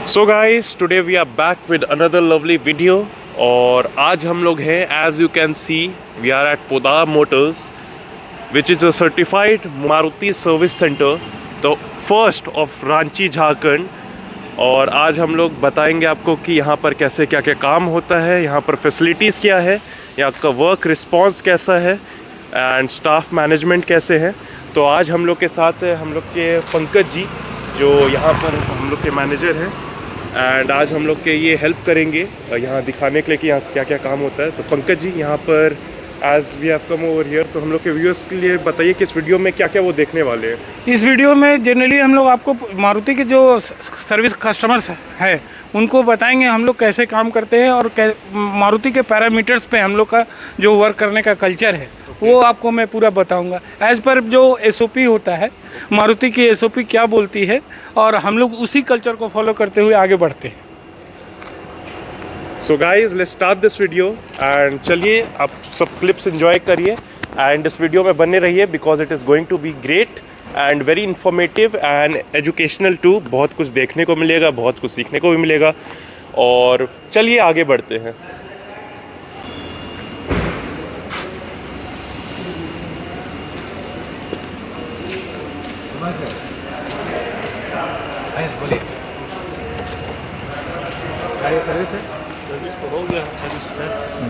So guys today we are back with another lovely video. और आज हम लोग हैं, as you can see we are at Podar Motors which is a certified Maruti service centre, the first of Ranchi Jharkhand. और आज हम लोग बताएंगे आपको कि यहाँ पर कैसे क्या क्या काम होता है, यहाँ पर फैसिलिटीज़ क्या है, यहाँ का वर्क रिस्पॉन्स कैसा है एंड स्टाफ मैनेजमेंट कैसे है। तो आज हम लोग के साथ है हम लोग के पंकज जी, जो यहाँ पर हम लोग के मैनेजर हैं। एंड आज हम लोग के ये हेल्प करेंगे यहाँ दिखाने के लिए कि यहाँ क्या क्या काम होता है। तो पंकज जी यहाँ पर as we have come over here, तो हम लोग के व्यूअर्स के लिए बताइए कि इस वीडियो में क्या क्या वो देखने वाले हैं। इस वीडियो में जनरली हम लोग आपको मारुति के जो सर्विस कस्टमर्स है उनको बताएंगे हम लोग कैसे काम करते हैं और मारुति के पैरामीटर्स पे हम लोग का जो वर्क करने का कल्चर है वो आपको मैं पूरा बताऊंगा। एज़ पर जो एसओपी होता है, मारुति की एसओपी क्या बोलती है और हम लोग उसी कल्चर को फॉलो करते हुए आगे बढ़ते हैं। So guys let's start this video and चलिए आप सब क्लिप्स एंजॉय करिए एंड इस वीडियो में बने रहिए because it is going to be great and very informative and educational too. बहुत कुछ देखने को मिलेगा, बहुत कुछ सीखने को भी मिलेगा। और चलिए आगे बढ़ते हैं।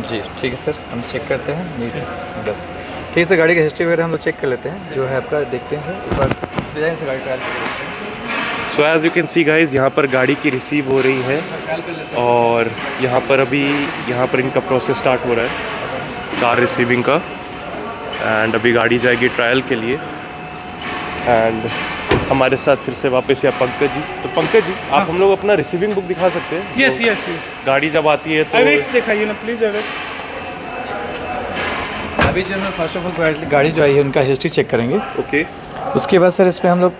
जी ठीक है सर, हम चेक करते हैं बस। ठीक है सर, गाड़ी का हिस्ट्री वगैरह हम लोग चेक कर लेते हैं, जो है आपका देखते हैं एक बार डिज़ाइन से गाड़ी ट्रायल कर लेते हैं। So as you can see guys यहाँ पर गाड़ी की रिसीव हो रही है और यहाँ पर अभी इनका प्रोसेस स्टार्ट हो रहा है कार रिसीविंग का। एंड अभी गाड़ी जाएगी ट्रायल के लिए। एंड हमारे साथ फिर से वापस या पंकज जी। तो पंकज जी आप हम लोग अपना रिसीविंग बुक दिखा सकते हैं? यस तो यस यस, गाड़ी जब आती है तो एवेक्स दिखाइए ना प्लीज़। एवेक्स अभी जो हम फर्स्ट ऑफ ऑल गाड़ी जो आई है उनका हिस्ट्री चेक करेंगे। ओके उसके बाद सर इसमें हम लोग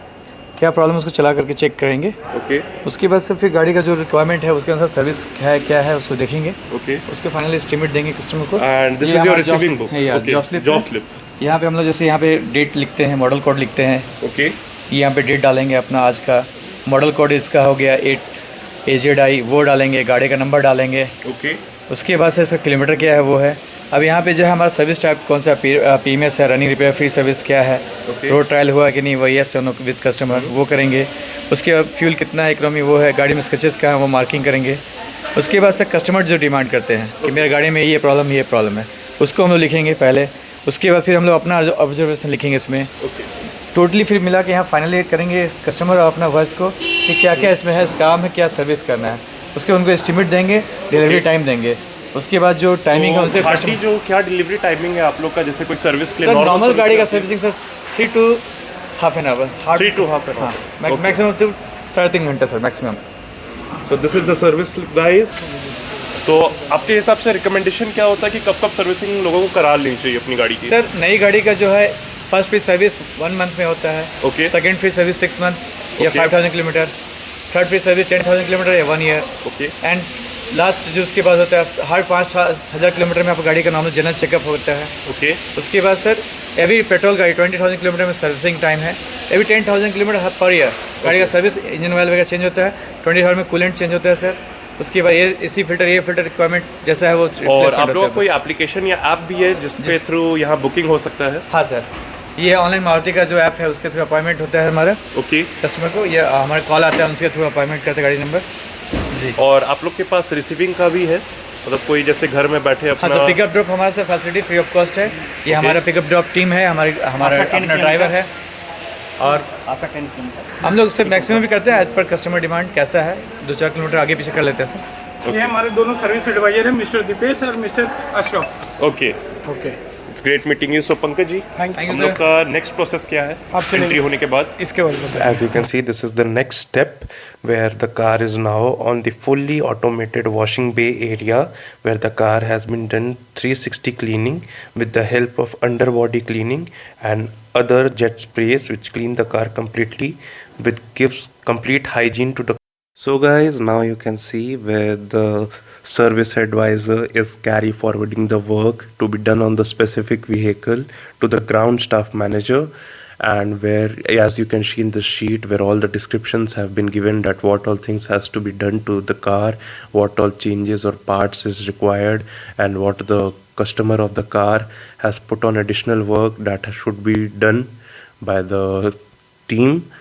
क्या प्रॉब्लम उसको चला करके चेक करेंगे। ओके उसके बाद सर फिर गाड़ी का जो रिक्वायरमेंट है उसके अनुसार सर्विस है क्या है उसको देखेंगे। ओके उसके फाइनल एस्टीमेट देंगे कस्टमर को। And this is your receiving book? Job slip. यहाँ पे हम लोग जैसे यहाँ पे डेट लिखते हैं, मॉडल कोड लिखते हैं। ओके यहाँ पे डेट डालेंगे अपना आज का, मॉडल कोड इसका हो गया 8 AZI, वो डालेंगे, गाड़ी का नंबर डालेंगे। ओके उसके बाद से इसका किलोमीटर क्या है वो है। अब यहाँ पे जो है हमारा सर्विस टाइप कौन सा PMS है, रनिंग रिपेयर फ्री सर्विस क्या है, रोड ट्रायल हुआ कि नहीं, वो यस विद कस्टमर वो करेंगे। उसके बाद फ्यूल कितना है, इकोनॉमी वो है, गाड़ी में स्केचेस क्या है वो मार्किंग करेंगे। उसके बाद से कस्टमर जो डिमांड करते हैं कि मेरे गाड़ी में ये प्रॉब्लम है, उसको हम लोग लिखेंगे पहले। उसके बाद फिर हम लोग अपना ऑब्जर्वेशन लिखेंगे इसमें। टोटली फिर मिला के यहाँ फाइनली करेंगे कस्टमर और अपना वॉइस को कि क्या क्या इसमें है, काम है, क्या सर्विस करना है। उसके उनको एस्टीमेट देंगे, डिलीवरी टाइम देंगे। उसके बाद जो टाइमिंग है उनसे गाड़ी जो क्या डिलीवरी टाइमिंग है आप लोग का, जैसे कोई सर्विस के लिए? सर नॉर्मल गाड़ी का servicing sir 3 to half an hour। 3 to half an hour। Maximum तो 3.5 घंटे sir maximum. So this is the service guys. तो आपके हिसाब से रिकमेंडेशन क्या होता है कि कब कब सर्विसिंग लोगों को करा लेनी चाहिए अपनी गाड़ी की? सर नई गाड़ी का जो है फर्स्ट फ्री सर्विस 1 मंथ में होता है। Okay. Second free service 6 month या 5000 kilometre. Third free service 10,000 kilometre या 1 ईयर। ओके। एंड लास्ट जो उसके बाद होता है हर 5,000 किलोमीटर में आपको गाड़ी का नॉर्मल जनरल चेकअप होता है। ओके। उसके बाद सर एवरी पेट्रोल गाड़ी 20,000 किलोमीटर में सर्विसिंग टाइम है। एवरी 10,000 किलोमीटर पर ईयर गाड़ी का सर्विस, इंजन ऑयल वगैरह चेंज होता है। 20,000 में कूलेंट चेंज होता है सर। उसके बाद ये फिल्टर रिक्वायरमेंट जैसा है वो। और आप लोगों का कोई एप्लीकेशन या ऐप भी है जिसके थ्रू यहाँ बुकिंग हो सकता है? हाँ सर, ये ऑनलाइन मारुति का जो ऐप है उसके थ्रू अपॉइंटमेंट होता है हमारा। ओके। कस्टमर को ये हमारे कॉल आता है, उनके थ्रू अपॉइंटमेंट करते हैं गाड़ी नंबर जी। और आप लोग के पास रिसीविंग का भी है, मतलब कोई जैसे घर में बैठे हाँ अपना? सर, पिकअप ड्रॉप हमारे से फैसिलिटी फ्री ऑफ कॉस्ट है। ये हमारा पिकअप ड्रॉप टीम है, हमारा अपना ड्राइवर है। और आपका 10 किलोमीटर हम लोग उससे मैक्सिमम भी करते हैं एज पर कस्टमर डिमांड कैसा है, 2-4 किलोमीटर आगे पीछे कर लेते हैं सर। ये हमारे दोनों सर्विस एडवाइजर हैं, मिस्टर दीपेश और mister Ashraf. Okay okay, it's great meeting you. So Pankaj ji thank you हम लोग का नेक्स्ट प्रोसेस क्या है आप चलिए। एंट्री होने के बाद? इसके बाद बताइए। As you can see, this is the next step where the car is now on the fully automated washing bay area where the car has been done 360 cleaning with the help of underbody cleaning and other jet sprays which clean the car completely, which gives complete hygiene to the. So guys, now you can see where the service advisor is carry forwarding the work to be done on the specific vehicle to the ground staff manager, and where, as you can see in the sheet, where all the descriptions have been given that what all things has to be done to the car, what all changes or parts is required, and what the customer of the car has put on additional work that should be done by the team.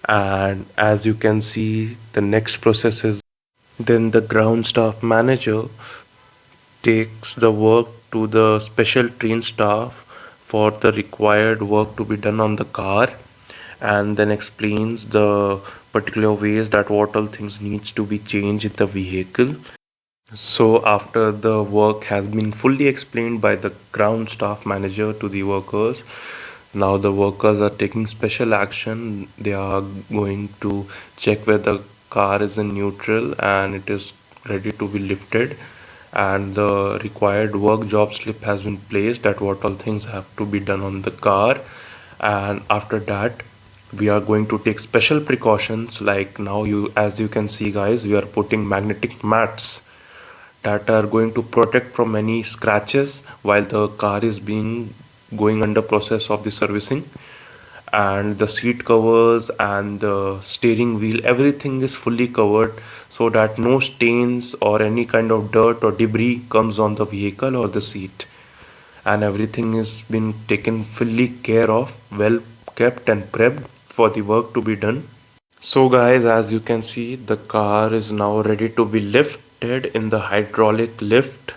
And as you can see, the next process is then the ground staff manager takes the work to the special trained staff for the required work to be done on the car, and then explains the particular ways that what all things needs to be changed in the vehicle. So after the work has been fully explained by the ground staff manager to the workers, now the workers are taking special action. They are going to check whether the car is in neutral and it is ready to be lifted, and the required work job slip has been placed that what all things have to be done on the car. And after that, we are going to take special precautions, like now as you can see guys, we are putting magnetic mats that are going to protect from any scratches while the car is going under process of the servicing. And the seat covers and the steering wheel, everything is fully covered so that no stains or any kind of dirt or debris comes on the vehicle or the seat, and everything is been taken fully care of, well kept and prepped for the work to be done. So guys, as you can see, the car is now ready to be lifted in the hydraulic lift,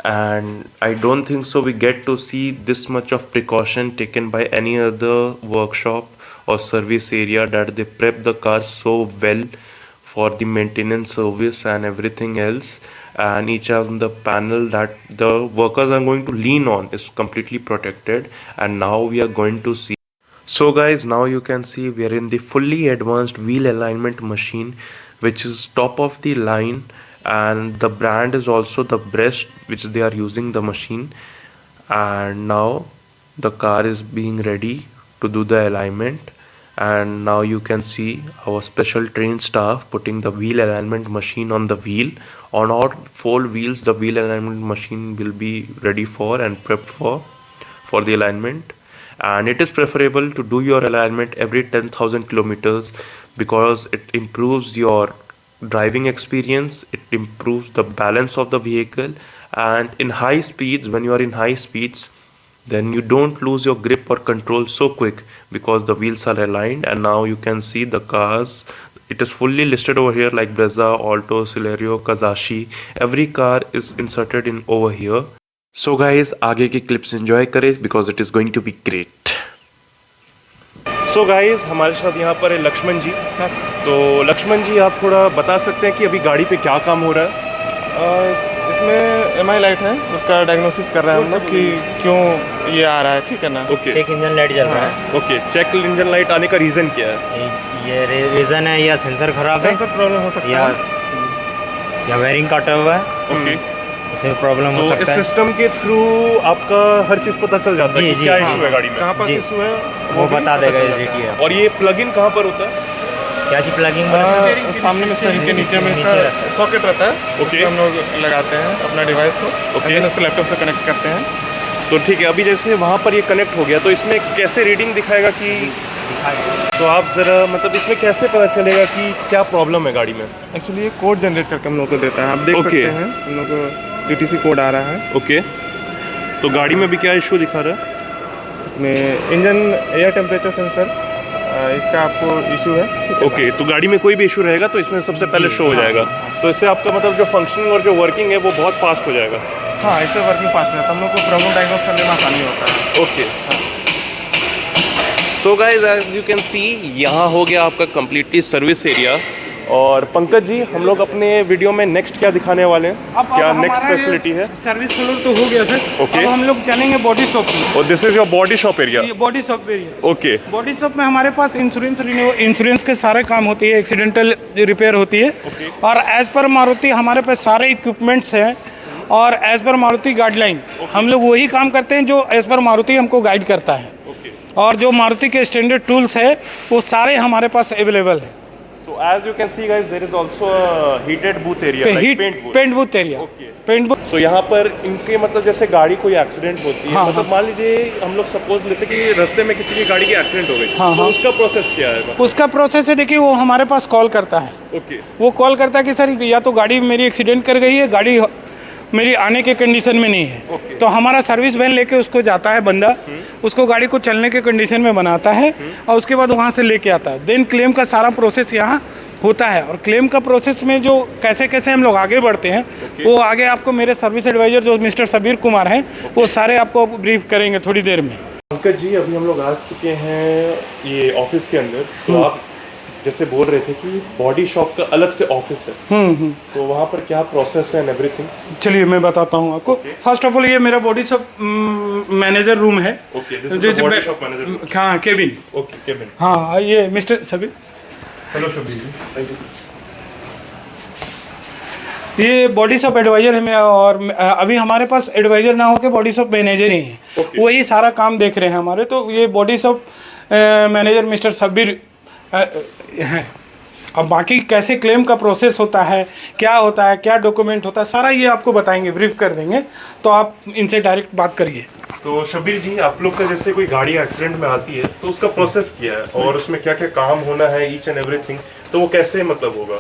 and I don't think so we get to see this much of precaution taken by any other workshop or service area, that they prep the car so well for the maintenance service and everything else. And each of the panel that the workers are going to lean on is completely protected. And now we are going to see. So guys, now you can see we are in the fully advanced wheel alignment machine, which is top of the line, and the brand is also the best which they are using the machine. And now the car is being ready to do the alignment, and now you can see our special trained staff putting the wheel alignment machine on the wheel. On all 4 wheels the wheel alignment machine will be ready for and prepped for the alignment. And it is preferable to do your alignment every 10,000 kilometers because it improves your driving experience, it improves the balance of the vehicle, and in high speeds, when you are in high speeds, then you don't lose your grip or control so quick because the wheels are aligned. And now you can see the cars, it is fully listed over here like Brezza, Alto, Celerio, Kazashi, every car is inserted in over here. So guys, आगे की clips enjoy करें because it is going to be great. So guys, हमारे साथ यहाँ पर है लक्ष्मण जी। तो लक्ष्मण जी, आप थोड़ा बता सकते हैं कि अभी गाड़ी पे क्या काम हो रहा है? इसमें MI लाइट है, उसका डायग्नोसिस कर रहे हैं हम लोग कि क्यों ये आ रहा है, ठीक है ना। ओके, चेक इंजन लाइट जल रहा है। ओके, चेक इंजन लाइट आने का रीज़न क्या है? ये रीज़न है या सेंसर खराब है, सेंसर प्रॉब्लम हो सकता है, या वायरिंग काटा हुआ है। ओके, इसमें प्रॉब्लम हो तो सकता इस है। सिस्टम के थ्रू आपका हर चीज़ पता चल जाता है जी, कि जी, क्या हाँ। इशू है गाड़ी में, कहाँ पर जी। इशू है वो भी बता पता देगा चल जाता है। SDT। और ये प्लग इन कहाँ पर होता है? क्या चीज़ प्लगिंग सामने में स्टीयरिंग के नीचे में इसका सॉकेट रहता है, ओके। उसमें हम लोग लगाते हैं अपना डिवाइस को, ओके। फिर उसको लैपटॉप से कनेक्ट करते हैं। तो ठीक है, अभी जैसे वहाँ पर ये कनेक्ट हो गया, तो इसमें कैसे रीडिंग दिखाएगा कि, तो आप ज़रा मतलब इसमें कैसे पता चलेगा कि क्या प्रॉब्लम है गाड़ी में? एक्चुअली ये कोड जनरेट करके हम लोग को देता है, आप देख ओके। सकते हैं हम लोग को DTC कोड आ रहा है। ओके, तो गाड़ी में भी क्या इशू दिखा रहा है? इसमें इंजन एयर टेम्परेचर सेंसर, इसका आपको इशू है, ठीक है। ओके, तो गाड़ी में कोई भी इशू रहेगा तो इसमें सबसे पहले शो हो जाएगा, तो इससे आपका मतलब जो फंक्शनिंग और जो वर्किंग है वो बहुत फास्ट हो जाएगा। हाँ, इससे वर्किंग फास्ट रहता है, हम लोग को प्रॉब्लम डायग्नोस करने में आसानी होता है। Okay, so guys as you can see, यहाँ हो गया आपका कम्प्लीटली सर्विस एरिया। और पंकज जी, हम लोग अपने वीडियो में नेक्स्ट क्या दिखाने वाले हैं? क्या नेक्स्ट फैसिलिटी है? सर्विस फ्लोर तो हो गया सर। ओके। अब हम लोग चलेंगे बॉडी शॉप में। और this is your body shop area? ये body shop area. Okay, body shop में हमारे पास इंश्योरेंस के सारे काम होती है, एक्सीडेंटल रिपेयर होती है। और एज पर मारुति हमारे पास सारे इक्विपमेंट्स हैं, और एज पर मारुति गाइडलाइन हम लोग वही काम करते हैं जो एज पर मारुति हमको गाइड करता है। और जो मारुति के स्टैंडर्ड टूल्स है वो सारे हमारे पास अवेलेबल है। So So as you can see guys, there is also a heated booth area, like paint booth. Paint booth area, Okay. Paint booth. तो यहाँ पर इनके मतलब जैसे गाड़ी कोई एक्सीडेंट होती है, हाँ, मतलब मान लीजिए हम लोग सपोज लेते कि रास्ते में किसी की गाड़ी की एक्सीडेंट हो गई, हाँ, तो हाँ। उसका प्रोसेस क्या है? उसका प्रोसेस है, देखिए वो हमारे पास कॉल करता है, ओके वो कॉल करता है कि सर या तो गाड़ी मेरी एक्सीडेंट कर गई है, गाड़ी मेरी आने के कंडीशन में नहीं है, तो हमारा सर्विस वैन लेके उसको जाता है बंदा, उसको गाड़ी को चलने के कंडीशन में बनाता है और उसके बाद वहाँ से लेके आता है। देन क्लेम का सारा प्रोसेस यहाँ होता है, और क्लेम का प्रोसेस में जो कैसे कैसे हम लोग आगे बढ़ते हैं वो आगे आपको मेरे सर्विस एडवाइज़र जो मिस्टर सबीर कुमार हैं वो सारे आपको ब्रीफ करेंगे थोड़ी देर में। पंकज जी, अभी हम लोग आ चुके हैं ये ऑफिस के अंदर। तो आप जैसे बोल रहे थे कि बॉडी शॉप का अलग से ऑफिस है, तो वहाँ पर क्या प्रोसेस है एंड एवरीथिंग? चलिए मैं बताता हूँ आपको। फर्स्ट ऑफ ऑल ये मेरा बॉडी शॉप मैनेजर रूम है। Okay, this is the body shop manager. हाँ, केबिन। Okay, cabin. हाँ, ये mister Sabir, hello Shabir ji, thank you. ये बॉडी शॉप एडवाइजर है मैं, और अभी हमारे पास एडवाइजर ना होकर बॉडी शॉप मैनेजर ही हैं, वही सारा काम देख रहे हैं हमारे। तो ये body shop manager mister Sabir हैं। अब बाकी कैसे क्लेम का प्रोसेस होता है, क्या होता है, क्या डॉक्यूमेंट होता है, सारा ये आपको बताएंगे, ब्रीफ कर देंगे, तो आप इनसे डायरेक्ट बात करिए। तो शबीर जी, आप लोग का जैसे कोई गाड़ी एक्सीडेंट में आती है तो उसका प्रोसेस क्या है और उसमें क्या क्या काम होना है, ईच एंड एवरीथिंग, तो वो कैसे मतलब होगा?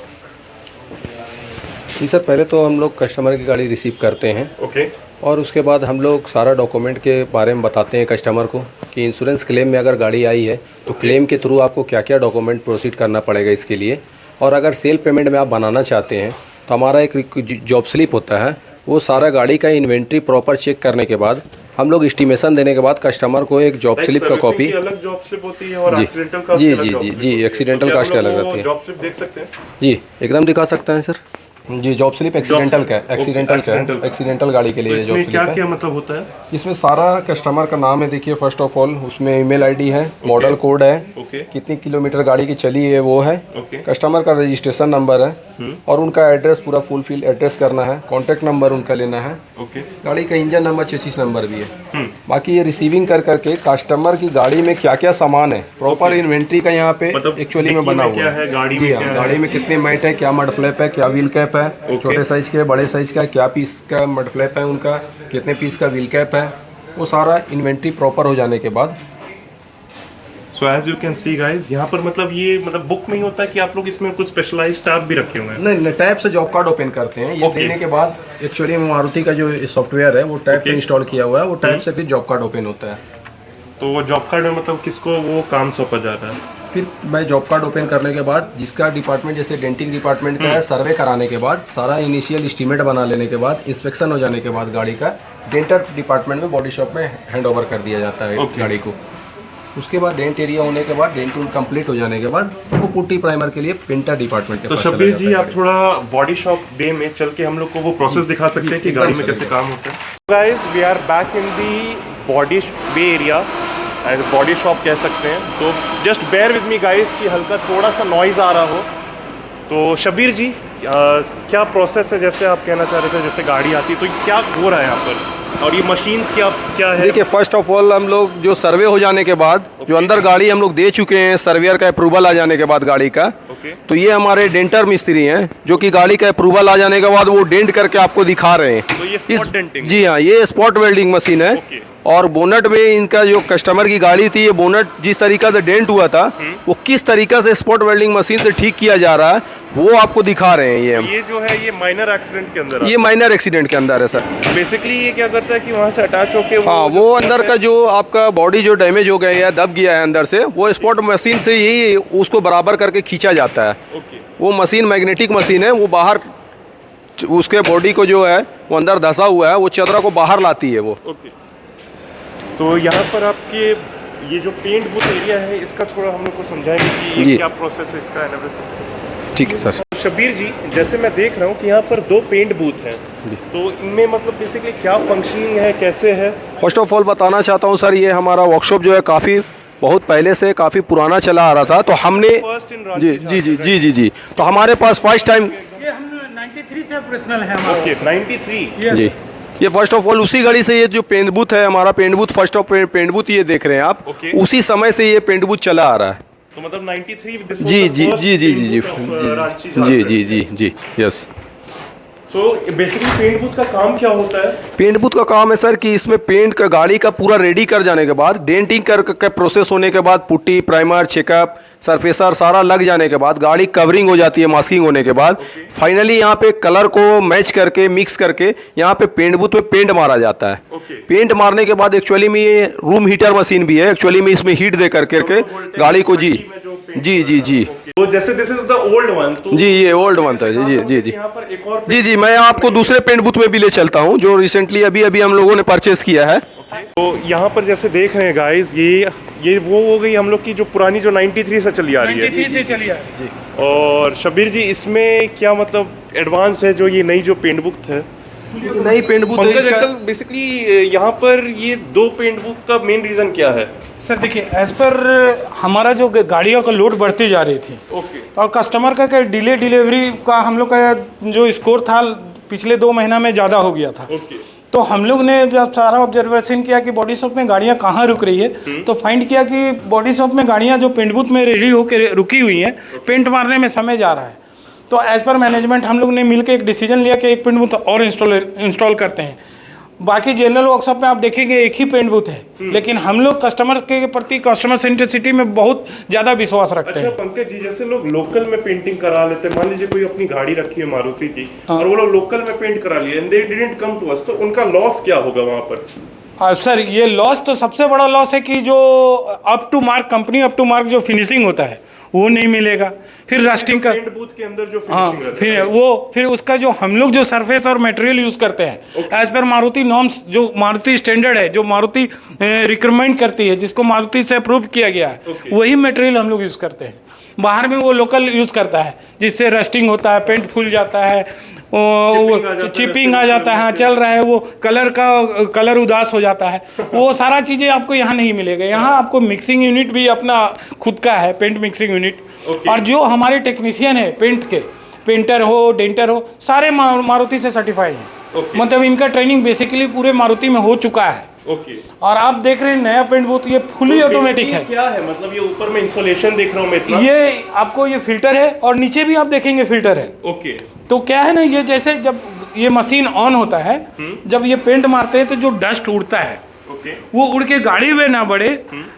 जी सर, पहले तो हम लोग कस्टमर की गाड़ी रिसीव करते हैं, ओके और उसके बाद हम लोग सारा डॉक्यूमेंट के बारे में बताते हैं कस्टमर को कि इंश्योरेंस क्लेम में अगर गाड़ी आई है तो क्लेम के थ्रू आपको क्या क्या डॉक्यूमेंट प्रोसीड करना पड़ेगा इसके लिए। और अगर सेल पेमेंट में आप बनाना चाहते हैं तो हमारा एक जॉब स्लिप होता है, वो सारा गाड़ी का इन्वेंट्री प्रॉपर चेक करने के बाद हम लोग एस्टिमेशन देने के बाद कस्टमर को एक जॉब स्लिप का कॉपी। अलग जॉब स्लिप होती है और जी एक्सीडेंटल कास्ट जी अलग जी job जी slip जी होती है। एक्सीडेंटल तो क्या कास्ट हम अलग लोग रहती है। जॉब स्लिप देख सकते हैं? जी एकदम दिखा सकते हैं सर। जी, जॉब स्लिप एक्सीडेंटल का है, एक्सीडेंटल गाड़ी के लिए तो जॉब इसमें स्लिप क्या है। क्या मतलब होता है? इसमें सारा कस्टमर का नाम है, देखिए फर्स्ट ऑफ ऑल उसमें ईमेल आईडी है, मॉडल कोड है, ओके कितनी किलोमीटर गाड़ी की चली है वो है, ओके कस्टमर का रजिस्ट्रेशन नंबर है, और उनका एड्रेस पूरा फुल फिल एड्रेस करना है, कॉन्टैक्ट नंबर उनका लेना है, ओके गाड़ी का इंजन नंबर, चेसिस नंबर भी है। बाकी ये रिसीविंग कर करके कस्टमर की गाड़ी में क्या क्या सामान है प्रॉपर इन्वेंट्री का यहाँ पे मतलब एक्चुअली में बना हुआ क्या है, गाड़ी में जी क्या हाँ, है? गाड़ी में कितने मैट है, क्या मड फ्लैप है, क्या व्हील कैप है, छोटे साइज के बड़े साइज का क्या पीस का मड फ्लैप है उनका, कितने पीस का व्हील कैप है, वो सारा इन्वेंट्री प्रॉपर हो जाने के बाद। So as you can see guys, यहाँ पर मतलब ये मतलब बुक में ही होता है कि आप लोग इसमें कुछ स्पेशलाइज्ड स्टाफ भी रखे हुए हैं? नहीं, टैब से जॉब कार्ड ओपन करते हैं, ये Okay. देने के बाद एक्चुअली मारुति का जो सॉफ्टवेयर है वो टैब पे इंस्टॉल किया हुआ है, वो टैब से फिर जॉब कार्ड ओपन होता है। तो वो जॉब कार्ड में मतलब किसको वो काम सौंपा जा रहा है? फिर मैं जॉब कार्ड ओपन करने के बाद जिसका डिपार्टमेंट जैसे डेंटिंग डिपार्टमेंट का है, सर्वे कराने के बाद सारा इनिशियल एस्टीमेट बना लेने के बाद इंस्पेक्शन हो जाने के बाद गाड़ी का डेंटर डिपार्टमेंट में बॉडी शॉप में हैंड ओवर कर दिया जाता है गाड़ी को। उसके बाद डेंट एरिया होने के बाद डेंट कंप्लीट हो जाने के बाद वो पुट्टी प्राइमर के लिए पेंटर डिपार्टमेंट के तो पास चला शब्बीर जाता जी, है आप गाड़ी। थोड़ा बॉडी शॉप बे में चल के हम लोग को वो प्रोसेस दिखा सकते हैं कि गाड़ी में कैसे काम होता है? Guys, we are back in the body bay area and body shop कह सकते हैं। तो just bear with me guys कि हल्का थोड़ा सा नॉइज़ आ रहा हो। तो शब्बीर जी, क्या प्रोसेस है, जैसे आप कहना चाह रहे थे जैसे गाड़ी आती है तो क्या हो रहा है यहाँ पर, और ये मशीन्स क्या है? देखिए फर्स्ट ऑफ ऑल हम लोग जो सर्वे हो जाने के बाद जो अंदर गाड़ी हम लोग दे चुके हैं, सर्वेयर का अप्रूवल आ जाने के बाद गाड़ी का, तो ये हमारे डेंटर मिस्त्री हैं जो कि गाड़ी का अप्रूवल आ जाने के बाद वो डेंट करके आपको दिखा रहे हैं। तो ये स्पॉट डेंटिंग? जी हाँ, ये स्पॉट वेल्डिंग मशीन है। और बोनट में इनका जो कस्टमर की गाड़ी थी, ये बोनट जिस तरीका से डेंट हुआ था वो किस तरीका से स्पॉट वेल्डिंग मशीन से ठीक किया जा रहा है वो आपको दिखा रहे हैं। ये हम ये जो है ये माइनर एक्सीडेंट के अंदर ये माइनर एक्सीडेंट के अंदर है सर। बेसिकली ये क्या करता है कि वहाँ से अटैच होके हाँ, वो अंदर का जो आपका बॉडी जो डैमेज हो गया है, दब गया है अंदर से, वो स्पॉट मशीन से यही उसको बराबर करके खींचा जाता है। वो मशीन मैग्नेटिक मशीन है, वो बाहर उसके बॉडी को जो है वो अंदर धंसा हुआ है, वो चदरा को बाहर लाती है वो। तो यहाँ पर आपके ये जो पेंट बूथ एरिया है इसका थोड़ा हम लोग को समझाएंगे कि ये क्या प्रोसेस है इसका एंड एवरीथिंग? ठीक है सर। शब्बीर जी, जैसे मैं देख रहा हूँ कि यहाँ पर 2 पेंट बूथ हैं, तो इनमें मतलब बेसिकली क्या फंक्शनिंग है, कैसे है? फर्स्ट ऑफ ऑल बताना चाहता हूँ सर, ये हमारा वर्कशॉप जो है काफ़ी बहुत पहले से काफ़ी पुराना चला आ रहा था, तो हमने जी जी जी जी जी जी तो हमारे पास फर्स्ट टाइम ये हम 93 से ऑपरेशनल है हमारा। ओके, 93 जी, ये फर्स्ट ऑफ ऑल उसी गाड़ी से ये जो पेंट बूथ है हमारा, paint booth first of paint booth ये देख रहे हैं आप, Okay. उसी समय से ये पेंट बूथ चला आ रहा है। तो मतलब 93 this was जी the जी first जी जी जी जी paint booth of, रांची जी झारखंड। जी जी जी यस। तो बेसिकली पेंट बूथ का काम क्या होता है? पेंट बूथ का काम है सर कि इसमें पेंट का गाड़ी का पूरा रेडी कर जाने के बाद, डेंटिंग कर प्रोसेस होने के बाद, पुट्टी, प्राइमर, चेकअप, सरफेसर सारा लग जाने के बाद, गाड़ी कवरिंग हो जाती है मास्किंग होने के बाद, फाइनली यहाँ पे कलर को मैच करके मिक्स करके यहाँ पे पेंट बूथ में पेंट मारा जाता है। पेंट मारने के बाद एक्चुअली में ये रूम हीटर मशीन भी है, एक्चुअली में इसमें हीट दे करके गाड़ी को जी जी जी जी तो जैसे this is the old one, तो जी ये ओल्ड वन था जी जी जी यहाँ पर एक और जी जी मैं आपको दूसरे पेंट बूथ में भी ले चलता हूँ जो रिसेंटली अभी अभी हम लोगों ने परचेस किया है। तो यहाँ पर जैसे देख रहे हैं गाइस, ये वो हो गई हम लोग की जो पुरानी जो 93 से चली आ रही है। 93 से चली आ रही है। और शबीर जी इसमें क्या मतलब एडवांस्ड है जो ये नई जो पेंट बुक है? नई पेंट बूथ है पंकज इसका। अंकल बेसिकली यहाँ पर ये 2 पेंट बुक का मेन रीजन क्या है? सर देखिए, एज पर हमारा जो गाड़ियों का लोड बढ़ती जा रही थी ओके और कस्टमर का क्या डिलीवरी का हम लोग का जो स्कोर था पिछले 2 महीना में ज़्यादा हो गया था। ओके तो हम लोग ने जब सारा ऑब्जर्वेशन किया कि बॉडी शॉप में गाड़ियाँ कहाँ रुक रही है, तो फाइंड किया कि बॉडी शॉप में गाड़ियाँ जो पेंट बूथ में रेडी होकर रुकी हुई हैं, पेंट मारने में समय जा रहा है। तो एज पर मैनेजमेंट हम लोग ने मिलकर एक डिसीजन लिया कि एक पेंट बूथ और इंस्टॉल करते हैं। बाकी जनरल वर्कशॉप में आप देखेंगे एक ही पेंट बूथ है, लेकिन हम लोग कस्टमर के प्रति कस्टमर सेंट्रिसिटी में बहुत ज़्यादा विश्वास रखते अच्छा हैं। पंकज जी, जैसे लोग लोकल में पेंटिंग करा लेते हैं, मान लीजिए कोई अपनी गाड़ी रखी है मारुति की और वो लोग लोकल में पेंट करा लिए and they didn't come to us, तो उनका लॉस क्या होगा वहाँ पर? सर ये लॉस तो सबसे बड़ा लॉस है कि जो up to mark company up to mark जो फिनिशिंग होता है वो नहीं मिलेगा। फिर रस्टिंग का पेंट बूथ के अंदर जो हाँ, फिनिशिंग रहता फिर है वो फिर उसका जो हम लोग जो सरफेस और मटेरियल यूज़ करते हैं एज पर मारुति नॉर्म्स, जो मारुति स्टैंडर्ड है, जो मारुति रिक्वायरमेंट करती है, जिसको मारुति से अप्रूव किया गया है, वही मटेरियल हम लोग यूज़ करते हैं। बाहर में वो लोकल यूज़ करता है जिससे रस्टिंग होता है, पेंट फूल जाता है, वो चिपिंग आ जाता है, हाँ चल रहा है, वो कलर उदास हो जाता है, वो सारा चीज़ें आपको यहाँ नहीं मिलेगा। यहाँ आपको मिक्सिंग यूनिट भी अपना खुद का है, पेंट मिक्सिंग यूनिट। और जो हमारे टेक्नीशियन है पेंट के, पेंटर हो, डेंटर हो, सारे मारुति से सर्टिफाइड हैं। मतलब इनका ट्रेनिंग बेसिकली पूरे मारुति में हो चुका है। ओके और आप देख रहे हैं नया पेंट बूथ ये फुली ऑटोमेटिक है। क्या है मतलब ये ऊपर में इंस्टॉलेशन देख रहा हूँ मैं इतना। ये आपको ये फिल्टर है और नीचे भी आप देखेंगे फिल्टर है। ओके तो क्या है ना, ये जैसे जब ये मशीन ऑन होता है, जब ये पेंट मारते हैं तो जो डस्ट उड़ता है ओके वो उड़ के गाड़ी में ना बढ़े,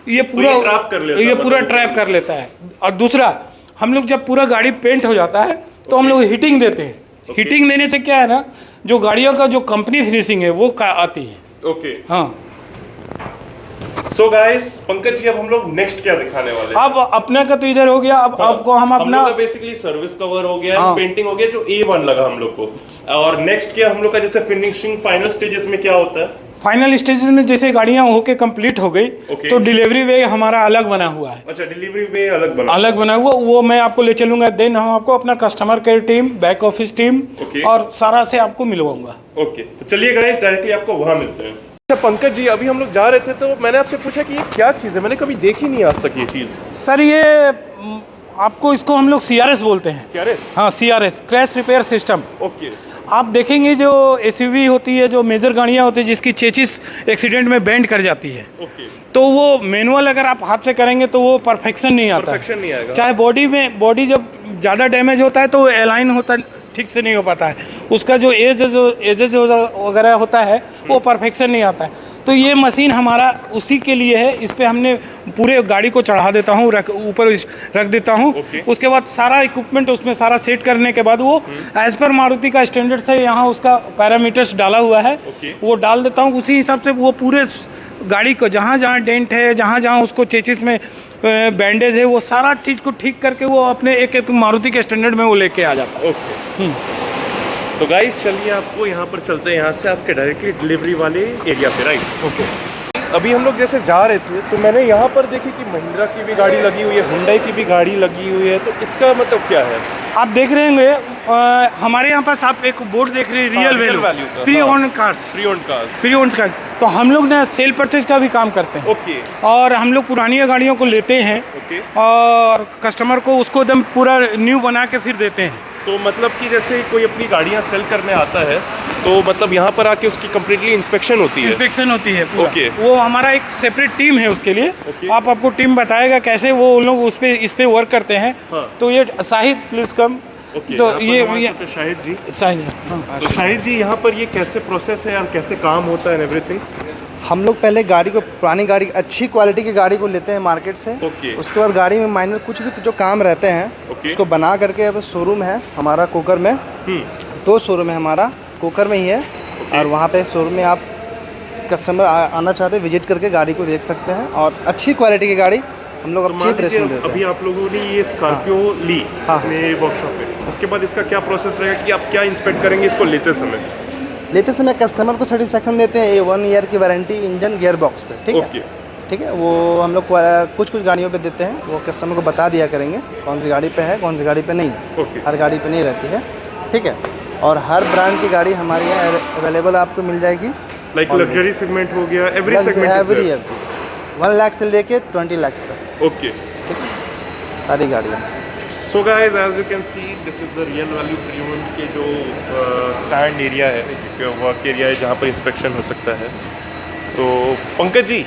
ये पूरा ये ट्रैप कर लेता है, ये पूरा मतलब ट्रैप कर लेता है। और दूसरा, हम लोग जब पूरा गाड़ी पेंट हो जाता है तो हम लोग हीटिंग देते हैं। हीटिंग देने से क्या है ना, जो गाड़ियों का जो कंपनी फिनिशिंग है वो आती है। ओके हाँ, सो गाइस पंकज जी अब हम लोग नेक्स्ट क्या दिखाने वाले हैं? अब अपने का तो इधर हो गया, अब आपको हम अपना बेसिकली सर्विस कवर हो गया, हाँ। पेंटिंग हो गया जो A1 लगा हम लोग को, और नेक्स्ट क्या हम लोग का जैसे फिनिशिंग फाइनल स्टेजेस में क्या होता है? फाइनल स्टेजेस में जैसे गाड़ियाँ होके कंप्लीट हो गई Okay. तो डिलीवरी वे हमारा अलग बना हुआ है, अच्छा डिलीवरी में अलग बना हुआ, वो मैं आपको ले चलूंगा। देन हम आपको अपना customer care team, back office team Okay. और सारा से आपको मिलवाऊंगा। ओके तो चलिए गाइस डायरेक्टली आपको वहां मिलते हैं। अच्छा पंकज जी अभी हम लोग जा रहे थे तो मैंने आपसे पूछा कि ये क्या चीज़ है, मैंने कभी देखी नहीं आज तक ये चीज़। सर ये आपको इसको हम लोग CRS बोलते हैं। CRS? हाँ, CRS crash repair system. Okay आप देखेंगे जो SUV होती है, जो मेजर गाड़ियाँ होती है जिसकी चेचिस एक्सीडेंट में बेंड कर जाती है, ओके तो वो मैनुअल अगर आप हाथ से करेंगे तो वो परफेक्शन नहीं आता है। परफेक्शन नहीं आएगा। चाहे बॉडी जब ज़्यादा डैमेज होता है तो अलाइन होता ठीक से नहीं हो पाता है, उसका जो एजेज वगैरह होता है वो परफेक्शन नहीं आता है। तो ये मशीन हमारा उसी के लिए है। इस पे हमने पूरे गाड़ी को चढ़ा देता हूँ, ऊपर रख देता हूँ। उसके बाद सारा इक्विपमेंट उसमें सारा सेट करने के बाद वो एज पर मारुति का स्टैंडर्ड से यहाँ उसका पैरामीटर्स डाला हुआ है, वो डाल देता हूँ। उसी हिसाब से वो पूरे गाड़ी को जहाँ जहाँ डेंट है, जहाँ जहाँ उसको चेचिस में बैंडेज है, वो सारा चीज़ को ठीक करके वो अपने एक मारुति के स्टैंडर्ड में वो लेके आ जाता है। ओके तो गाइस चलिए आपको यहाँ पर चलते हैं, यहाँ से आपके डायरेक्टली डिलीवरी वाले एरिया पे, राइट? ओके अभी हम लोग जैसे जा रहे थे तो मैंने यहाँ पर देखी कि महिंद्रा की भी गाड़ी लगी हुई है, हुंडई की भी गाड़ी लगी हुई है, तो इसका मतलब क्या है? आप देख रहे होंगे हमारे यहाँ पास आप एक बोर्ड देख रहे हैं, रियल real वैल्यू value का, फ्री हाँ। Own cars. Free own cars. Free own cars तो हम लोग ना सेल परचेज का भी काम करते हैं। ओके और हम लोग पुरानी गाड़ियों को लेते हैं ओके और कस्टमर को उसको एकदम पूरा न्यू बना के फिर देते हैं। तो मतलब कि जैसे कोई अपनी गाड़ियाँ सेल करने आता है तो मतलब यहाँ पर आके उसकी कम्प्लीटली इंस्पेक्शन होती है। इंस्पेक्शन होती है पूरा। ओके। वो हमारा एक सेपरेट टीम है उसके लिए। ओके। आपको टीम बताएगा कैसे वो लोग इस पे वर्क करते हैं। हाँ। तो ये शाहिद प्लीज कम। ओके, तो यहाँ पर हमारे साथ है शाहिद जी। शाहिद, हाँ। तो शाहिद जी यहाँ पर ये कैसे प्रोसेस है और कैसे काम होता है एवरीथिंग? हम लोग पहले गाड़ी को, पुरानी गाड़ी, अच्छी क्वालिटी की गाड़ी को लेते हैं मार्केट से। ओके। उसके बाद गाड़ी में माइनर कुछ भी जो काम रहते हैं ओके। उसको बना करके, अब शोरूम है हमारा कोकर में, 2 शोरूम है हमारा, कोकर में ही है। और वहाँ पे शोरूम में आप कस्टमर आना चाहते हैं, विजिट करके गाड़ी को देख सकते हैं। और अच्छी क्वालिटी की गाड़ी हम लोग चीप रेट में देते अभी हैं। आप लोगों ने ये स्कॉर्पियो ली अपने वर्कशॉप पे, उसके बाद इसका क्या प्रोसेस रहेगा कि आप क्या इंस्पेक्ट करेंगे इसको लेते समय? लेते समय कस्टमर को सेटिस्फेक्शन देते हैं। 1 ईयर की वारंटी इंजन गियर बॉक्स पे, ठीक ओके। है। ठीक है, वो हम लोग कुछ गाड़ियों पे देते हैं, वो कस्टमर को बता दिया करेंगे कौन सी गाड़ी पे है, कौन सी गाड़ी पे नहीं। ओके। हर गाड़ी पे नहीं रहती है, ठीक है। और हर ब्रांड की गाड़ी हमारे यहाँ अवेलेबल आपको मिल जाएगी। लाइक लग्जरी सेगमेंट हो गया, every segment every year 1 lakh से लेके 20 लाख तक, ओके। ठीक है, सारी गाड़ियाँ। So guys, as you can see, this is the real value प्रीओन के जो स्टैंड एरिया है, वर्क एरिया है जहाँ पर इंस्पेक्शन हो सकता है। तो पंकज जी,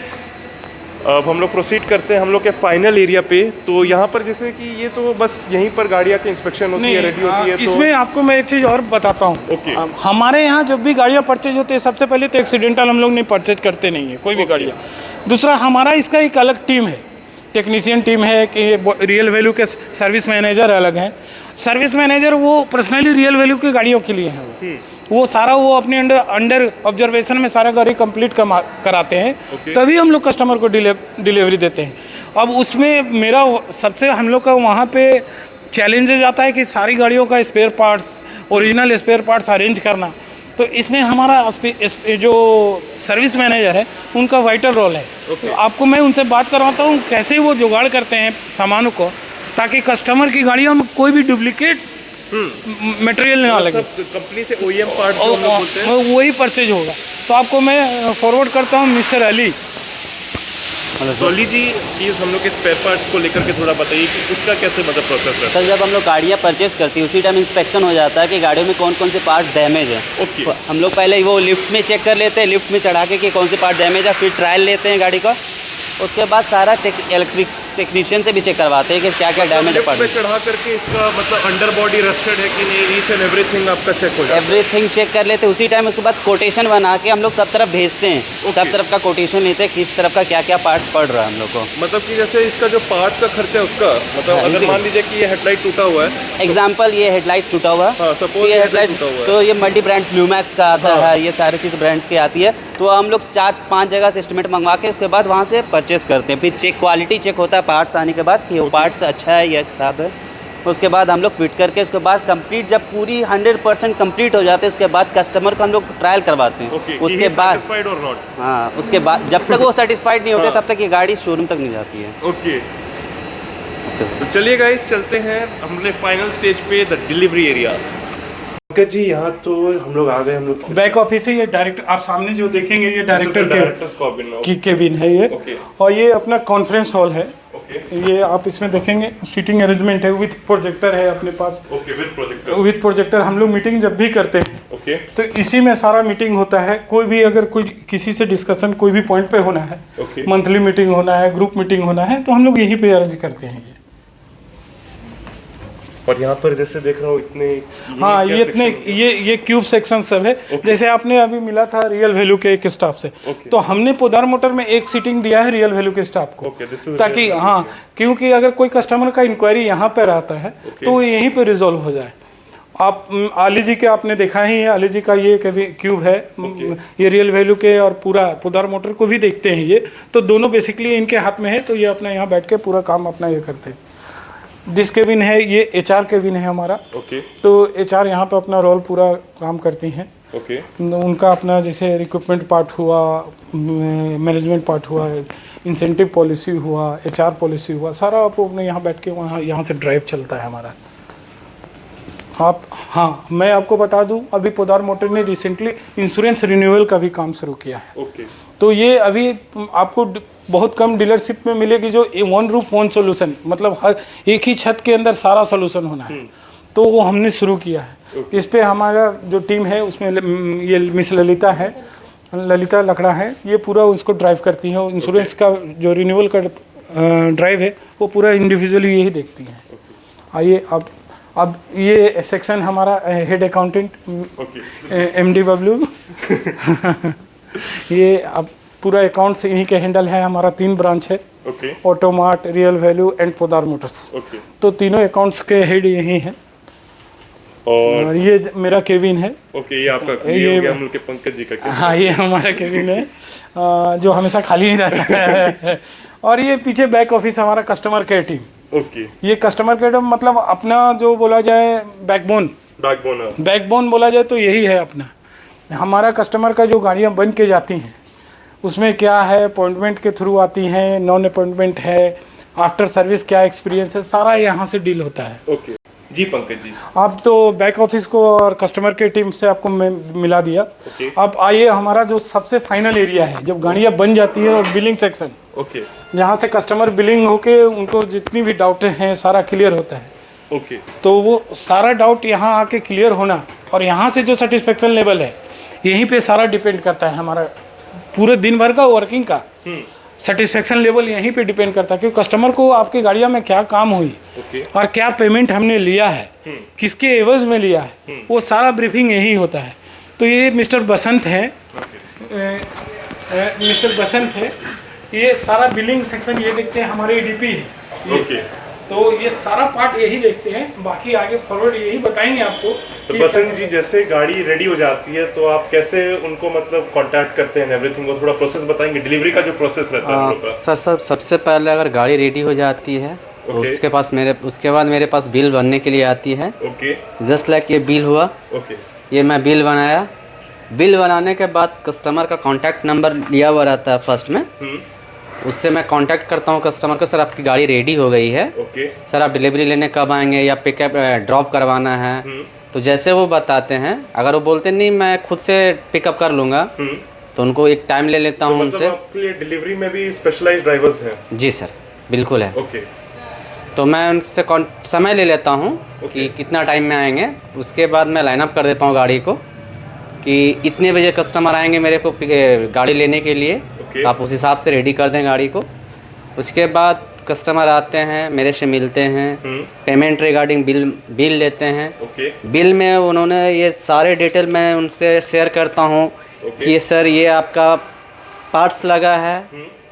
अब हम लोग प्रोसीड करते हैं हम लोग के फाइनल एरिया पे। तो यहाँ पर जैसे कि ये तो बस यहीं पर गाड़ियाँ की इंस्पेक्शन होती है, रेडी होती है। तो इसमें आपको मैं एक चीज़ और बताता हूँ। ओके। हमारे यहाँ जब भी गाड़ियाँ परचेज होती है, सबसे पहले तो एक्सीडेंटल हम लोग नहीं परचेज करते नहीं है कोई भी गाड़ियाँ। दूसरा, हमारा इसका एक अलग टीम है, टेक्नीशियन टीम है कि रियल वैल्यू के सर्विस मैनेजर अलग हैं। सर्विस मैनेजर वो पर्सनली रियल वैल्यू की गाड़ियों के लिए हैं। वो सारा वो अपने अंडर ऑब्जर्वेशन में सारा गाड़ी कंप्लीट कराते हैं, तभी हम लोग कस्टमर को डिलीवरी देते हैं। अब उसमें मेरा सबसे हम लोग का वहाँ पे चैलेंजेस आता है कि सारी गाड़ियों का spare parts, original spare parts arrange करना। तो इसमें हमारा जो सर्विस मैनेजर है उनका वाइटल रोल है। तो आपको मैं उनसे बात करवाता हूँ कैसे वो जुगाड़ करते हैं सामानों को, ताकि कस्टमर की गाड़ियों में कोई भी डुप्लीकेट मटेरियल ना लगे। कंपनी से OEM पार्ट जो हम लोग बोलते हैं वही परचेज होगा। तो आपको मैं फॉरवर्ड करता हूँ मिस्टर अली। तो अली जी, प्लीज़ हम लोग के स्पेयर पार्ट्स को लेकर के थोड़ा बताइए कि उसका कैसे मतलब प्रोसेस है? सर, जब हम लोग गाड़ियाँ परचेज करती है उसी टाइम इंस्पेक्शन हो जाता है कि गाड़ियों में कौन कौन से पार्ट डैमेज है। ओके। तो हम लोग पहले वो लिफ्ट में चेक कर लेते हैं, लिफ्ट में चढ़ा के कि कौन से पार्ट डैमेज है, फिर ट्रायल लेते हैं गाड़ी का। उसके बाद सारा इलेक्ट्रिक टेक्नीशियन से भी चेक करवाते हैं कि क्या क्या डैमेज है पार्ट में। चढ़ा करके इसका मतलब अंडर बॉडी रस्टेड है कि नहीं, ईच एंड एवरीथिंग आपका चेक हो जाता है? एवरीथिंग चेक कर लेते हैं उसी टाइम। उसके बाद कोटेशन बना के हम लोग सब तरफ भेजते हैं। सब तरफ का कोटेशन लेते हैं, किस तरफ का क्या क्या पार्ट्स पड़ रहा है हम लोग को। मतलब कि जैसे इसका जो पार्ट्स का खर्चा है उसका मतलब हाँ, अगर मान लीजिए कि ये हेडलाइट टूटा हुआ है, एग्जाम्पल ये हेडलाइट टूटा हुआ हाँ, है, suppose ये headlight हेडलाइट टूटा हुआ है। तो ये मल्टी ब्रांड ल्यूमैक्स का आता है, ये सारी चीज़ ब्रांड्स की आती है। तो हम लोग 4-5 जगह से एस्टिमेट मंगवा के उसके बाद वहाँ से परचेस करते हैं। फिर क्वालिटी चेक होता है पार्ट्स आने के बाद कि वो पार्ट्स अच्छा है या ख़राब है। उसके बाद हम लोग फिट करके उसके बाद कंप्लीट जब पूरी 100% कंप्लीट हो जाते हैं उसके बाद कस्टमर को हम लोग ट्रायल करवाते हैं। उसके बाद satisfied or not? हाँ, उसके बाद जब तक वो सेटिस्फाइड नहीं होते तब तक ये गाड़ी शोरूम तक नहीं जाती है। ओके। तो चलिए गाइस, चलते हैं हमने फाइनल स्टेज पे, the delivery area. Pankaj ji, यहाँ तो हम लोग आ गए, हम लोग बैक ऑफिस है ये। डायरेक्ट आप सामने जो देखेंगे ये डायरेक्टर्स कैबिन की केबिन है ये। ओके। और ये अपना कॉन्फ्रेंस हॉल है। ओके। ये आप इसमें देखेंगे सीटिंग अरेंजमेंट है, विद प्रोजेक्टर है अपने पास। Okay, with projector. With projector हम लोग मीटिंग जब भी करते हैं ओके। तो इसी में सारा मीटिंग होता है। कोई भी अगर कोई किसी से डिस्कशन कोई भी पॉइंट पे होना है, ओके। मंथली मीटिंग होना है, ग्रुप मीटिंग होना है, तो हम लोग यहीं पे अरेंज करते हैं ये। और यहाँ पर जैसे देख रहा हूँ इतने हाँ, ये इतने ये क्यूब सेक्शन सब है। जैसे आपने अभी मिला था रियल वैल्यू के एक स्टाफ से, तो हमने पोदार मोटर में एक सीटिंग दिया है रियल वैल्यू के स्टाफ को, ताकि हाँ, क्योंकि अगर कोई कस्टमर का इंक्वायरी यहाँ पर आता है तो वो यहीं पे रिजॉल्व हो जाए। आप आली जी के आपने देखा ही है, आली जी का ये क्यूब है, ये रियल वैल्यू के और पूरा पोदार मोटर को भी देखते हैं ये, तो दोनों बेसिकली इनके हाथ में है। तो ये अपना यहाँ बैठ के पूरा काम अपना ये करते हैं। दिस केबिन है, ये HR केबिन है हमारा। ओके। तो HR यहाँ पे अपना रोल पूरा काम करती हैं। ओके। उनका अपना जैसे रिक्रूटमेंट पार्ट हुआ, मैनेजमेंट पार्ट हुआ, इंसेंटिव पॉलिसी हुआ, HR पॉलिसी हुआ, सारा आपको अपने यहाँ बैठ के यहाँ से ड्राइव चलता है हमारा। आप हाँ, मैं आपको बता दूं, अभी पोदार मोटर ने रिसेंटली इंश्योरेंस रिन्यूअल का भी काम शुरू किया है। ओके। तो ये अभी आपको बहुत कम डीलरशिप में मिलेगी जो वन रूफ वन सोल्यूशन, मतलब हर एक ही छत के अंदर सारा सोल्यूशन होना है। तो वो हमने शुरू किया है। इस पे हमारा जो टीम है उसमें ये मिस ललिता है, ललिता लकड़ा है, ये पूरा उसको ड्राइव करती है। इंश्योरेंस का जो रिन्यूअल का ड्राइव है वो पूरा इंडिविजुअली यही देखती हैं। आइए अब ये सेक्शन हमारा हेड अकाउंटेंट MDW ये अब पूरा अकाउंट्स इन्हीं के हैंडल है। हमारा 3 ब्रांच है, Automart, Real Value and Podar motors. तो तीनों अकाउंट्स के हेड यही हैं। और ये मेरा केविन है। ये आपका ये हो गया हम लोग के पंकज जी का केविन। हाँ, ये हमारा केविन है जो हमेशा खाली ही रहता है। और ये पीछे बैक ऑफिस हमारा कस्टमर केयर टीम। ये कस्टमर केयर मतलब अपना जो बोला जाए बैकबोन बोला जाए तो यही है अपना। हमारा कस्टमर का जो गाड़ियाँ बन के जाती हैं उसमें क्या है, अपॉइंटमेंट के थ्रू आती हैं, नॉन अपॉइंटमेंट है, आफ्टर सर्विस क्या एक्सपीरियंस है, सारा यहाँ से डील होता है। जी पंकज जी, आप तो बैक ऑफिस को और कस्टमर के टीम से आपको मैं मिला दिया। अब आइए हमारा जो सबसे फाइनल एरिया है, जब गाड़ियाँ बन जाती है और बिलिंग सेक्शन, जहाँ से कस्टमर बिलिंग होके उनको जितनी भी डाउट हैं सारा क्लियर होता है। तो वो सारा डाउट यहाँ आके क्लियर होना और यहाँ से जो सेटिस्फेक्शन लेवल है यहीं पे सारा डिपेंड करता है। हमारा पूरे दिन भर का वर्किंग का सेटिस्फेक्शन लेवल यहीं पे डिपेंड करता है कि कस्टमर को आपकी गाड़ियाँ में क्या काम हुई और क्या पेमेंट हमने लिया है, किसके एवज में लिया है, वो सारा ब्रीफिंग यही होता है। तो ये मिस्टर बसंत है, मिस्टर बसंत है, ये सारा बिलिंग सेक्शन ये देखते हैं, हमारे EDP है। तो ये सारा पार्ट यही देखते हैं, बाकी आगे फॉरवर्ड यही बताएंगे आपको। तो बसंत जी, जैसे गाड़ी रेडी हो जाती है तो आप कैसे उनको मतलब कांटेक्ट करते हैं, एवरीथिंग को थोड़ा प्रोसेस बताएंगे, डिलीवरी का जो प्रोसेस रहता है? सर सबसे पहले अगर गाड़ी रेडी हो जाती है तो उसके बाद मेरे पास बिल बनने के लिए आती है। जस्ट लाइक ये बिल हुआ, ये मैं बिल बनाया। बिल बनाने के बाद कस्टमर का कॉन्टैक्ट नंबर लिया हुआ रहता है फर्स्ट में, उससे मैं कांटेक्ट करता हूँ कस्टमर को, सर आपकी गाड़ी रेडी हो गई है, सर आप डिलीवरी लेने कब आएंगे या पिकअप ड्रॉप करवाना है। तो जैसे वो बताते हैं, अगर वो बोलते नहीं मैं खुद से पिकअप कर लूँगा तो उनको एक टाइम ले लेता हूँ उनसे। आपके लिए डिलीवरी में भी स्पेशलाइज्ड ड्राइवर्स हैं? जी सर, बिल्कुल है। तो मैं उनसे समय ले लेता हूँ कि कितना टाइम में आएंगे। उसके बाद मैं लाइनअप कर देता हूँ गाड़ी को कि इतने बजे कस्टमर आएंगे मेरे को गाड़ी लेने के लिए, तो आप उस हिसाब से रेडी कर दें गाड़ी को। उसके बाद कस्टमर आते हैं, मेरे से मिलते हैं, पेमेंट रिगार्डिंग बिल लेते हैं। बिल में उन्होंने ये सारे डिटेल मैं उनसे शेयर करता हूँ कि सर ये आपका पार्ट्स लगा है,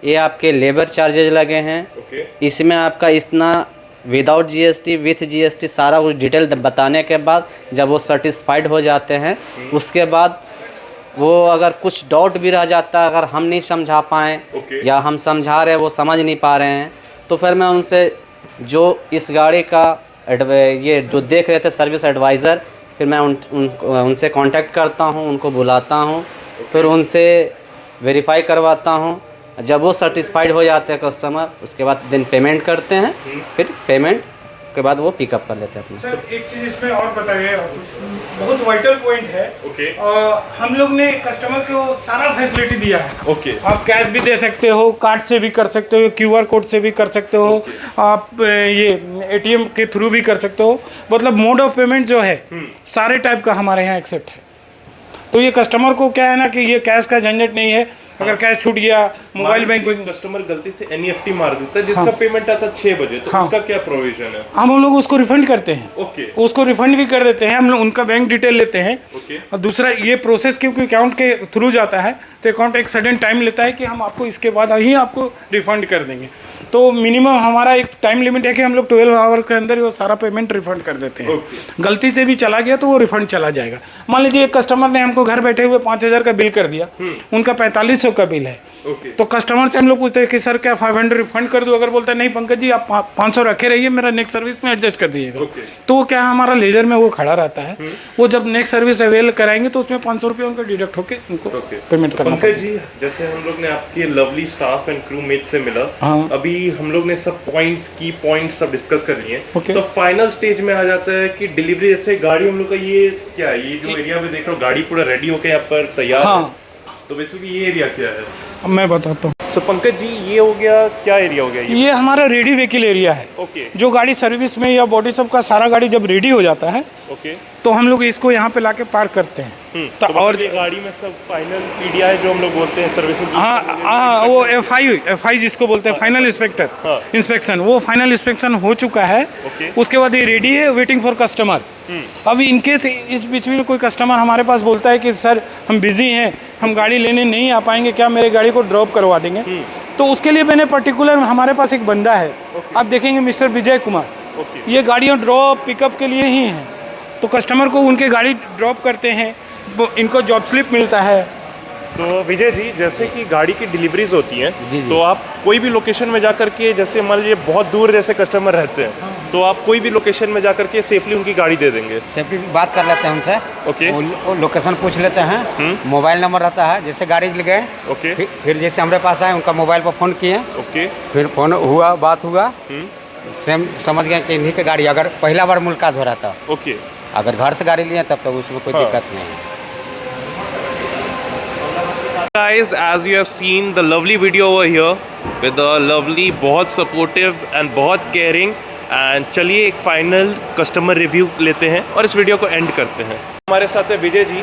ये आपके लेबर चार्जेज लगे हैं, इसमें आपका इतना विदाउट GST विथ GST सारा कुछ डिटेल बताने के बाद जब वो सेटिस्फाइड हो जाते हैं, उसके बाद वो अगर कुछ डाउट भी रह जाता है, अगर हम नहीं समझा पाएँ या हम समझा रहे हैं वो समझ नहीं पा रहे हैं, तो फिर मैं उनसे जो इस गाड़ी का ये जो देख रहे थे सर्विस एडवाइज़र, फिर मैं उनसे कांटेक्ट करता हूँ, उनको बुलाता हूँ, फिर उनसे वेरीफाई करवाता हूँ। जब वो सेटिस्फाइड हो जाते हैं कस्टमर, उसके बाद दिन पेमेंट करते हैं, फिर पेमेंट के बाद वो पिकअप कर लेते हैं अपने। सर एक चीज़ इसमें और बताइए, बहुत वाइटल पॉइंट है। हम लोग ने कस्टमर को सारा फैसिलिटी दिया है। आप कैश भी दे सकते हो, कार्ड से भी कर सकते हो, QR कोड से भी कर सकते हो, आप ये ATM के थ्रू भी कर सकते हो। मतलब मोड ऑफ पेमेंट जो है सारे टाइप का हमारे यहाँ एक्सेप्ट है। तो ये कस्टमर को क्या है ना कि ये कैश का झंझट नहीं है। अगर कैश छूट गया, मोबाइल बैंकिंग, कस्टमर गलती से NEFT मार देता है जिसका पेमेंट आता है 6 बजे, तो उसका क्या प्रोविजन है? हम लोग उसको रिफंड करते हैं। उसको रिफंड भी कर देते हैं, हम लोग उनका बैंक डिटेल लेते हैं। और दूसरा ये प्रोसेस क्योंकि अकाउंट के थ्रू जाता है तो अकाउंट एक सडन टाइम लेता है कि हम आपको इसके बाद ही आपको रिफंड कर देंगे। तो मिनिमम हमारा एक टाइम लिमिट है कि हम लोग 12 आवर के अंदर वो सारा पेमेंट रिफंड कर देते हैं। गलती से भी चला गया तो वो रिफंड चला जाएगा। मान लीजिए एक कस्टमर ने हमको घर बैठे हुए 5000 का बिल कर दिया, उनका 4500 का बिल है, तो कस्टमर से हम लोग पूछते हैं कि सर क्या 500 रिफंड कर दूं? अगर बोलता है नहीं पंकज जी आप 500 रखे रहिए, मेरा नेक्स्ट सर्विस में एडजस्ट कर दीजिएगा। तो वो क्या हमारा लेजर में वो खड़ा रहता है, वो जब नेक्स्ट सर्विस अवेल कराएंगे तो उसमें 500 रुपये उनका डिडक्ट होकर उनको पेमेंट करना। पंकज जी, जैसे हम लोग ने आपके lovely staff and crew mate से मिला, अभी हम लोग ने सब की पॉइंट्स सब डिस्कस कर लिए हैं, तो फाइनल स्टेज में आ जाता है कि डिलीवरी। जैसे गाड़ी हम लोग का ये क्या है, ये जो एरिया में देख रहे हो गाड़ी पूरा रेडी होकर यहाँ पर तैयार है, तो बेसिकली ये एरिया क्या है? मैं बताता हूँ। सो पंकज जी ये हो गया, क्या एरिया हो गया ये हमारा रेडी व्हीकल एरिया है। ओके जो गाड़ी सर्विस में या बॉडी शॉप का सारा गाड़ी जब रेडी हो जाता है ओके। तो हम लोग इसको यहाँ पे लाके पार्क करते हैं। तो और ये गाड़ी में सब फाइनल पीडीआई जो हम लोग बोलते हैं सर्विसिंग, हाँ वो एफआई जिसको बोलते हैं फाइनल इंस्पेक्शन, वो फाइनल इंस्पेक्शन हो चुका है। ओके। उसके बाद ये रेडी है, वेटिंग फॉर कस्टमर। अब इनकेस इस बीच में कोई कस्टमर हमारे पास बोलता है कि सर हम बिजी हैं, हम गाड़ी लेने नहीं आ पाएंगे, क्या मेरे गाड़ी को ड्रॉप करवा देंगे? तो उसके लिए मैंने पर्टिकुलर हमारे पास एक बंदा है, आप देखेंगे मिस्टर विजय कुमार। ये गाड़ियाँ ड्रॉप पिकअप के लिए ही हैं। तो कस्टमर को उनके गाड़ी ड्रॉप करते हैं, इनको जॉब स्लिप मिलता है। तो विजय जी जैसे कि गाड़ी की डिलीवरीज होती हैं, तो आप कोई भी लोकेशन में जाकर के, जैसे मान लीजिए बहुत दूर जैसे कस्टमर रहते हैं, तो आप कोई भी लोकेशन में जाकर के सेफली उनकी गाड़ी दे देंगे? सेफ्टी बात कर लेते हैं उनसे। ओके। वो लोकेशन पूछ लेते हैं, मोबाइल नंबर रहता है, जैसे गाड़ी ले गए। ओके। फिर जैसे हमारे पास आए, उनका मोबाइल पर फ़ोन किए। ओके। फिर फ़ोन हुआ, बात हुआ, सेम समझ गए कि इन्हीं की गाड़ी, अगर पहला बार मुलाकात हो रहा था। ओके। अगर घर से गाड़ी लिए तब तो उसमें कोई दिक्कत नहीं है। Guys, as you have seen the lovely video over here with the lovely, बहुत supportive and बहुत caring, and चलिए एक फाइनल कस्टमर रिव्यू लेते हैं और इस वीडियो को एंड करते हैं। हमारे साथ है विजय जी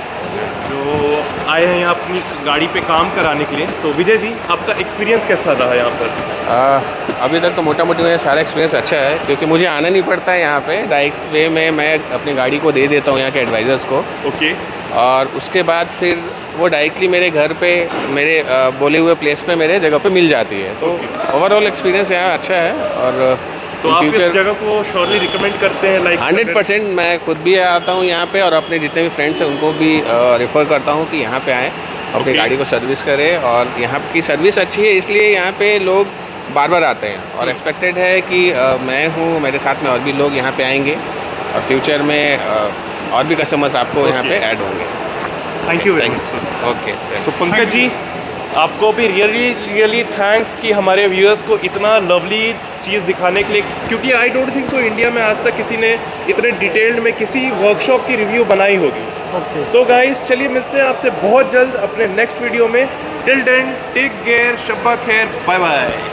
जो आए हैं यहाँ अपनी गाड़ी पे काम कराने के लिए। तो विजय जी आपका एक्सपीरियंस कैसा रहा यहाँ पर? अभी तक तो मोटा मोटी मेरा सारा एक्सपीरियंस अच्छा है, क्योंकि मुझे आना नहीं पड़ता है यहाँ पे, डायरेक्ट वे में मैं अपनी गाड़ी को दे देता हूँ यहाँ के एडवाइज़र्स को। ओके। और उसके बाद फिर वो डायरेक्टली मेरे घर पे, मेरे बोले हुए प्लेस पे, मेरे जगह पे मिल जाती है। तो ओवरऑल एक्सपीरियंस यहाँ अच्छा है। और तो आप इस जगह को श्योरली रिकमेंड करते हैं? लाइक 100% मैं खुद भी आता हूँ यहाँ पे, और अपने जितने भी फ्रेंड्स हैं उनको भी रेफ़र करता हूँ कि यहाँ पे आएँ, अपनी गाड़ी को सर्विस करें। और यहाँ की सर्विस अच्छी है, इसलिए यहाँ पे लोग बार बार आते हैं, और एक्सपेक्टेड है कि मैं हूँ, मेरे साथ में और भी लोग यहाँ पे आएंगे, और फ्यूचर में और भी कस्टमर्स आपको यहाँ पे ऐड होंगे। Thank you very much. Okay. So Pankaj ji आपको भी रियली थैंक्स कि हमारे व्यूअर्स को इतना लवली चीज़ दिखाने के लिए, क्योंकि I don't think so India में आज तक किसी ने इतने डिटेल्ड में किसी वर्कशॉप की रिव्यू बनाई होगी। ओके। सो गाइस चलिए मिलते हैं आपसे बहुत जल्द अपने नेक्स्ट वीडियो में। टिल देन टेक केयर, शब्बा खैर, बाय बाय।